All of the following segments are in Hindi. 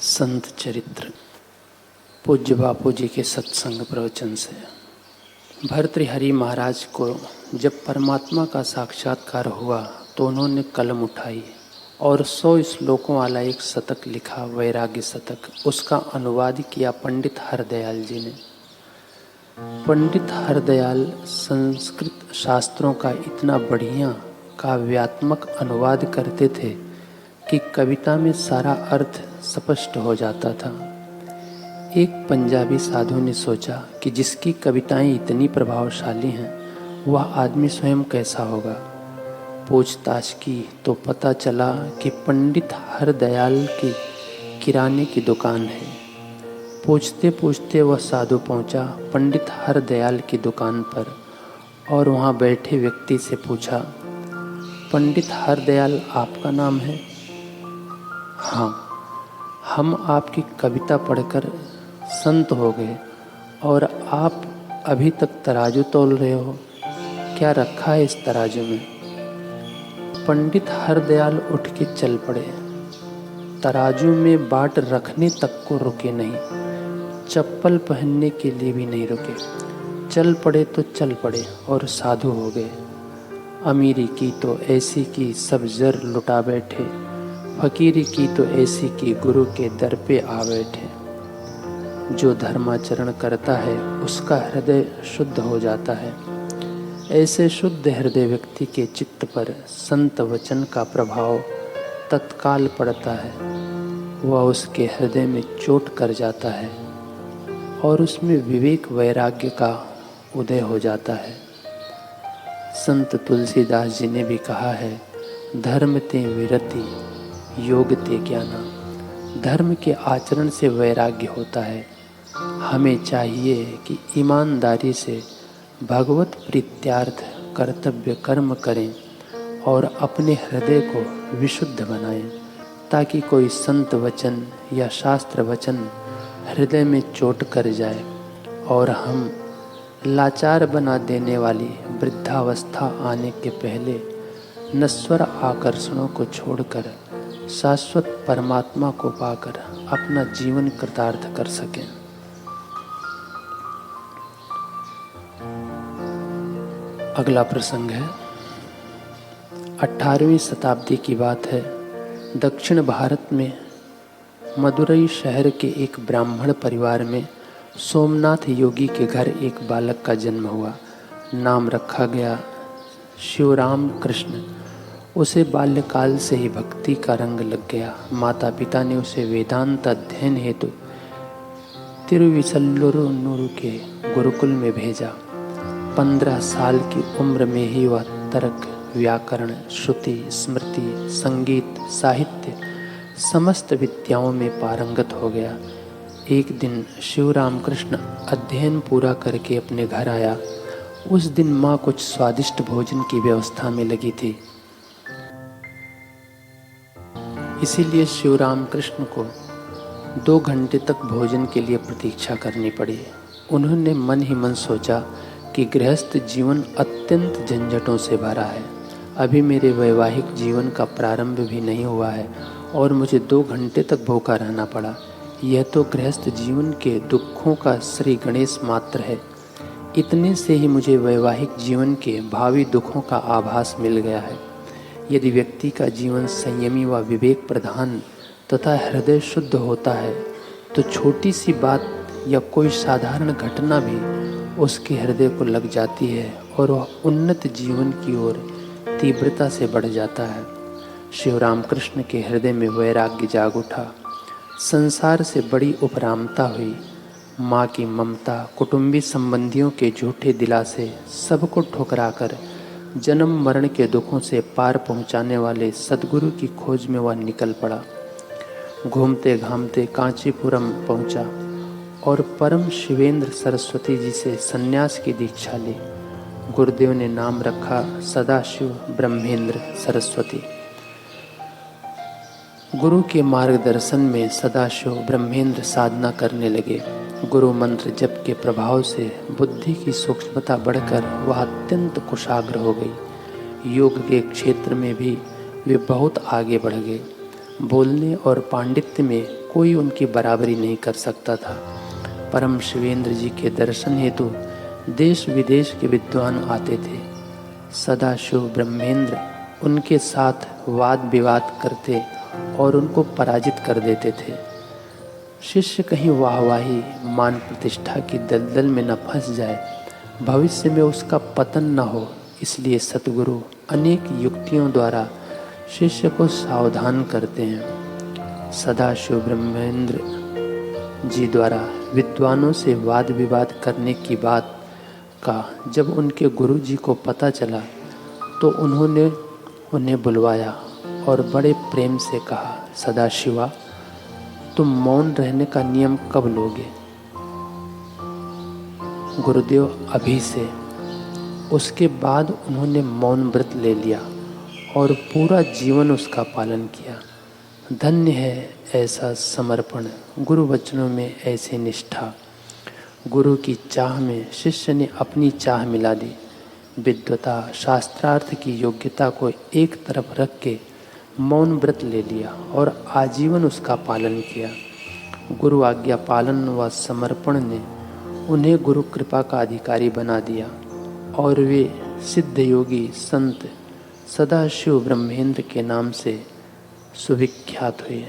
संत चरित्र पूज्य बापू जी के सत्संग प्रवचन से। भर्तृहरि महाराज को जब परमात्मा का साक्षात्कार हुआ तो उन्होंने कलम उठाई और 100 श्लोकों वाला एक शतक लिखा, वैराग्य शतक। उसका अनुवाद किया पंडित हरदयाल जी ने। पंडित हरदयाल संस्कृत शास्त्रों का इतना बढ़िया काव्यात्मक अनुवाद करते थे कि कविता में सारा अर्थ स्पष्ट हो जाता था। एक पंजाबी साधु ने सोचा कि जिसकी कविताएं इतनी प्रभावशाली हैं वह आदमी स्वयं कैसा होगा। पूछताछ की तो पता चला कि पंडित हरदयाल की किराने की दुकान है। पूछते पूछते वह साधु पहुंचा पंडित हरदयाल की दुकान पर और वहां बैठे व्यक्ति से पूछा, पंडित हरदयाल आपका नाम है? हाँ, हम आपकी कविता पढ़कर संत हो गए और आप अभी तक तराजू तोल रहे हो, क्या रखा है इस तराजू में? पंडित हरदयाल उठ के चल पड़े। तराजू में बाट रखने तक को रुके नहीं, चप्पल पहनने के लिए भी नहीं रुके। चल पड़े तो चल पड़े और साधु हो गए। अमीरी की तो ऐसी की सब जर लुटा बैठे, फकीरी की तो ऐसी की गुरु के दर पे आ बैठे। जो धर्माचरण करता है उसका हृदय शुद्ध हो जाता है। ऐसे शुद्ध हृदय व्यक्ति के चित्त पर संत वचन का प्रभाव तत्काल पड़ता है। वह उसके हृदय में चोट कर जाता है और उसमें विवेक वैराग्य का उदय हो जाता है। संत तुलसीदास जी ने भी कहा है, धर्म ते विरति योग ते ज्ञाना। धर्म के आचरण से वैराग्य होता है। हमें चाहिए कि ईमानदारी से भगवत प्रीत्यार्थ कर्तव्य कर्म करें और अपने हृदय को विशुद्ध बनाएं, ताकि कोई संत वचन या शास्त्र वचन हृदय में चोट कर जाए और हम लाचार बना देने वाली वृद्धावस्था आने के पहले नश्वर आकर्षणों को छोड़कर शाश्वत परमात्मा को पाकर अपना जीवन कृतार्थ कर सकें। अगला प्रसंग है, 18वीं शताब्दी की बात है। दक्षिण भारत में मदुरई शहर के एक ब्राह्मण परिवार में सोमनाथ योगी के घर एक बालक का जन्म हुआ। नाम रखा गया शिवराम कृष्ण। उसे बाल्यकाल से ही भक्ति का रंग लग गया। माता पिता ने उसे वेदांत अध्ययन हेतु तिरुविसल्लुर के गुरुकुल में भेजा। 15 साल की उम्र में ही वह तर्क, व्याकरण, श्रुति, स्मृति, संगीत, साहित्य समस्त विद्याओं में पारंगत हो गया। एक दिन शिवराम कृष्ण अध्ययन पूरा करके अपने घर आया। उस दिन माँ कुछ स्वादिष्ट भोजन की व्यवस्था में लगी थी, इसीलिए शिवराम कृष्ण को 2 घंटे तक भोजन के लिए प्रतीक्षा करनी पड़ी। उन्होंने मन ही मन सोचा कि गृहस्थ जीवन अत्यंत झंझटों से भरा है। अभी मेरे वैवाहिक जीवन का प्रारंभ भी नहीं हुआ है और मुझे 2 घंटे तक भूखा रहना पड़ा। यह तो गृहस्थ जीवन के दुखों का श्री गणेश मात्र है। इतने से ही मुझे वैवाहिक जीवन के भावी दुखों का आभास मिल गया है। यदि व्यक्ति का जीवन संयमी व विवेक प्रधान तथा हृदय शुद्ध होता है तो छोटी सी बात या कोई साधारण घटना भी उसके हृदय को लग जाती है और वह उन्नत जीवन की ओर तीव्रता से बढ़ जाता है। शिवराम कृष्ण के हृदय में वैराग्य जाग उठा। संसार से बड़ी उपरामता हुई। माँ की ममता, कुटुंबी संबंधियों के झूठे दिलासे सबको ठुकराकर जन्म मरण के दुखों से पार पहुँचाने वाले सद्गुरु की खोज में वह निकल पड़ा। घूमते घामते कांचीपुरम पहुँचा और परम शिवेंद्र सरस्वती जी से सन्यास की दीक्षा ली। गुरुदेव ने नाम रखा सदाशिव ब्रह्मेंद्र सरस्वती। गुरु के मार्गदर्शन में सदाशिव ब्रह्मेंद्र साधना करने लगे। गुरु मंत्र जप के प्रभाव से बुद्धि की सूक्ष्मता बढ़कर वह अत्यंत कुशाग्र हो गई। योग के क्षेत्र में भी वे बहुत आगे बढ़ गए। बोलने और पांडित्य में कोई उनकी बराबरी नहीं कर सकता था। परम शिवेंद्र जी के दर्शन हेतु देश विदेश के विद्वान आते थे। सदाशिव ब्रह्मेंद्र उनके साथ वाद विवाद करते और उनको पराजित कर देते थे। शिष्य कहीं वाहवाही मान प्रतिष्ठा की दलदल में न फंस जाए, भविष्य में उसका पतन न हो, इसलिए सतगुरु अनेक युक्तियों द्वारा शिष्य को सावधान करते हैं। सदाशिव ब्रह्मेंद्र जी द्वारा विद्वानों से वाद विवाद करने की बात का जब उनके गुरु जी को पता चला तो उन्होंने उन्हें बुलवाया और बड़े प्रेम से कहा, सदाशिवा, तुम मौन रहने का नियम कब लोगे? गुरुदेव, अभी से। उसके बाद उन्होंने मौन व्रत ले लिया और पूरा जीवन उसका पालन किया। धन्य है ऐसा समर्पण, गुरु वचनों में ऐसी निष्ठा। गुरु की चाह में शिष्य ने अपनी चाह मिला दी। विद्वता शास्त्रार्थ की योग्यता को एक तरफ रख के मौन व्रत ले लिया और आजीवन उसका पालन किया। गुरु आज्ञा पालन व समर्पण ने उन्हें गुरु कृपा का अधिकारी बना दिया और वे सिद्ध योगी संत सदाशिव ब्रह्मेंद्र के नाम से सुविख्यात हुए।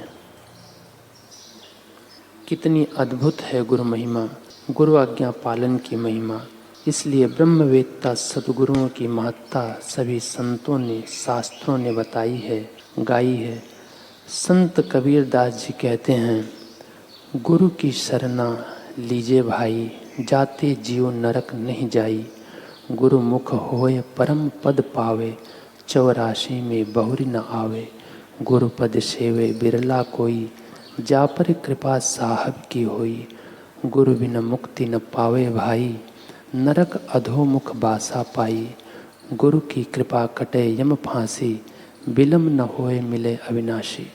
कितनी अद्भुत है गुरु महिमा, गुरु आज्ञा पालन की महिमा। इसलिए ब्रह्मवेत्ता सद्गुरुओं की महत्ता सभी संतों ने, शास्त्रों ने बताई है, गाई है। संत कबीर दास जी कहते हैं, गुरु की शरणा लीजे भाई, जाते जीव नरक नहीं जाई। गुरु मुख होए परम पद पावे, 84 में बहुरी न आवे। गुरु पद सेवे बिरला कोई, जा पर कृपा साहब की होई। गुरु बिन मुक्ति न पावे भाई, नरक अधोमुख बासा पाई। गुरु की कृपा कटे यम फांसी, बिलम न होए मिले अविनाशी।